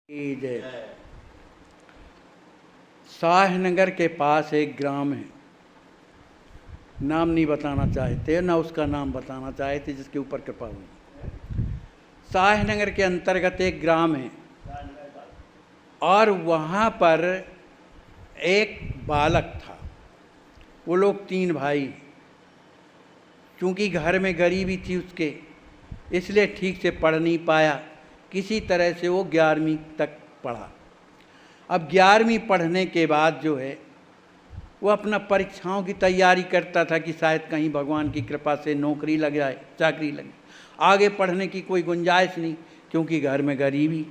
जय। शाहनगर के पास एक ग्राम है, नाम नहीं बताना चाहते, ना उसका नाम बताना चाहते, जिसके ऊपर कृपा हुई। शाहनगर के अंतर्गत एक ग्राम है और वहाँ पर एक बालक था। वो लोग 3 भाई, चूँकि घर में गरीबी थी उसके, इसलिए ठीक से पढ़ नहीं पाया। किसी तरह से वो 11वीं तक पढ़ा। अब 11वीं पढ़ने के बाद जो है वो अपना परीक्षाओं की तैयारी करता था कि शायद कहीं भगवान की कृपा से नौकरी लग जाए, चाकरी लगे। आगे पढ़ने की कोई गुंजाइश नहीं, क्योंकि घर में गरीबी।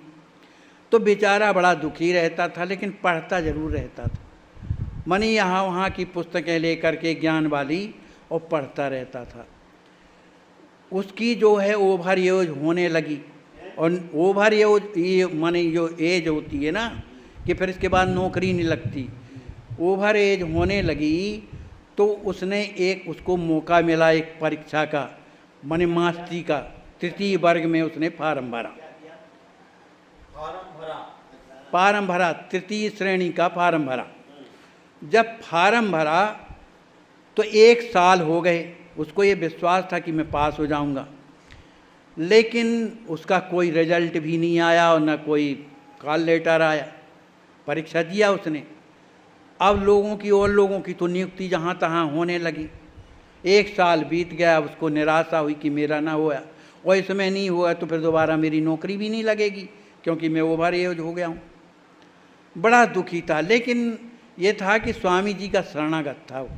तो बेचारा बड़ा दुखी रहता था, लेकिन पढ़ता ज़रूर रहता था। मनी यहाँ वहाँ की पुस्तकें लेकर के ज्ञान वाली और पढ़ता रहता था। उसकी जो है ओवर एज होने लगी, और ओवर एज माने जो एज होती है ना कि फिर इसके बाद नौकरी नहीं लगती, ओवर एज होने लगी। तो उसने उसको मौका मिला एक परीक्षा का, माने मास्टरी का, 3य वर्ग में उसने फार्म भरा। 3य श्रेणी का फार्म भरा। जब फार्म भरा तो 1 साल हो गए। उसको ये विश्वास था कि मैं पास हो जाऊंगा, लेकिन उसका कोई रिजल्ट भी नहीं आया और न कोई कॉल लेटर आया। परीक्षा दिया उसने। अब लोगों की और लोगों की तो नियुक्ति जहाँ तहाँ होने लगी। 1 साल बीत गया, उसको निराशा हुई कि मेरा ना हुआ, और इसमें नहीं हुआ तो फिर दोबारा मेरी नौकरी भी नहीं लगेगी, क्योंकि मैं ओवर एज हो गया हूँ। बड़ा दुखी था, लेकिन ये था कि स्वामी जी का शरणागत था वो।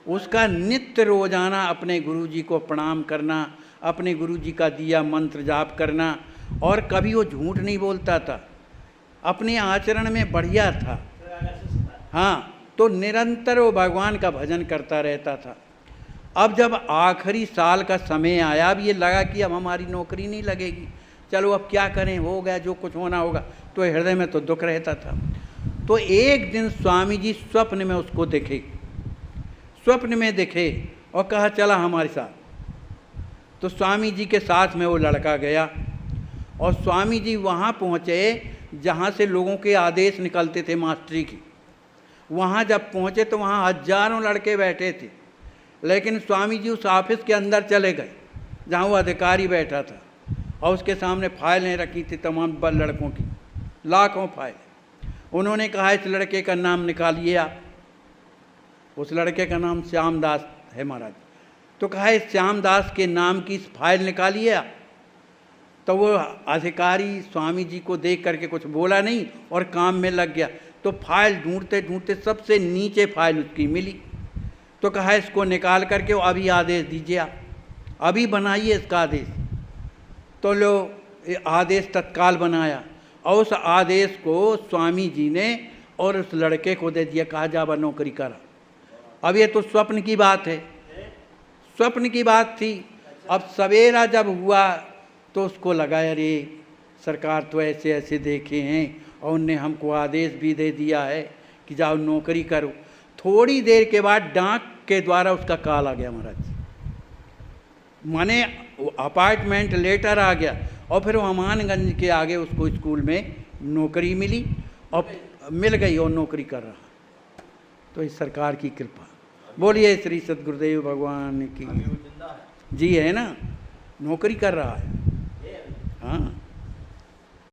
उसका नित्य रोजाना अपने गुरु जी को प्रणाम करना, अपने गुरु जी का दिया मंत्र जाप करना, और कभी वो झूठ नहीं बोलता था, अपने आचरण में बढ़िया था। हाँ, तो निरंतर वो भगवान का भजन करता रहता था। अब जब आखिरी साल का समय आया, अब ये लगा कि अब हमारी नौकरी नहीं लगेगी, चलो अब क्या करें, हो गया जो कुछ होना होगा। तो हृदय में तो दुख रहता था। तो एक दिन स्वामी जी स्वप्न में उसको दिखे, स्वप्न में दिखे और कहा चला हमारे साथ। तो स्वामी जी के साथ में वो लड़का गया, और स्वामी जी वहाँ पहुँचे जहाँ से लोगों के आदेश निकलते थे मास्टरी की। वहाँ जब पहुँचे तो वहाँ हजारों लड़के बैठे थे, लेकिन स्वामी जी उस ऑफिस के अंदर चले गए जहाँ वो अधिकारी बैठा था, और उसके सामने फाइलें रखी थी तमाम लड़कों की, लाखों फाइल। उन्होंने कहा इस लड़के का नाम निकालिए आप। उस लड़के का नाम श्यामदास है महाराज। तो कहा इस श्यामदास के नाम की इस फाइल निकालिए आप। तो वो अधिकारी स्वामी जी को देख करके कुछ बोला नहीं और काम में लग गया। तो फाइल ढूंढते ढूंढते सबसे नीचे फाइल उसकी मिली। तो कहा इसको निकाल करके अभी आदेश दीजिए आप, अभी बनाइए इसका आदेश। तो लो आदेश तत्काल बनाया, और उस आदेश को स्वामी जी ने और उस लड़के को दे दिया, कहा जा नौकरी करा। अब ये तो स्वप्न की बात है, स्वप्न की बात थी। अब सवेरा जब हुआ तो उसको लगा अरे सरकार तो ऐसे ऐसे देखे हैं और उनने हमको आदेश भी दे दिया है कि जाओ नौकरी करो। थोड़ी देर के बाद डाक के द्वारा उसका कॉल आ गया महाराज, माने अपॉइंटमेंट लेटर आ गया, और फिर वो अमानगंज के आगे उसको स्कूल में नौकरी मिली, और मिल गई और नौकरी कर रहा। तो इस सरकार की कृपा, बोलिए श्री सद्गुरुदेव भगवान की। जी है ना, नौकरी कर रहा है। हाँ।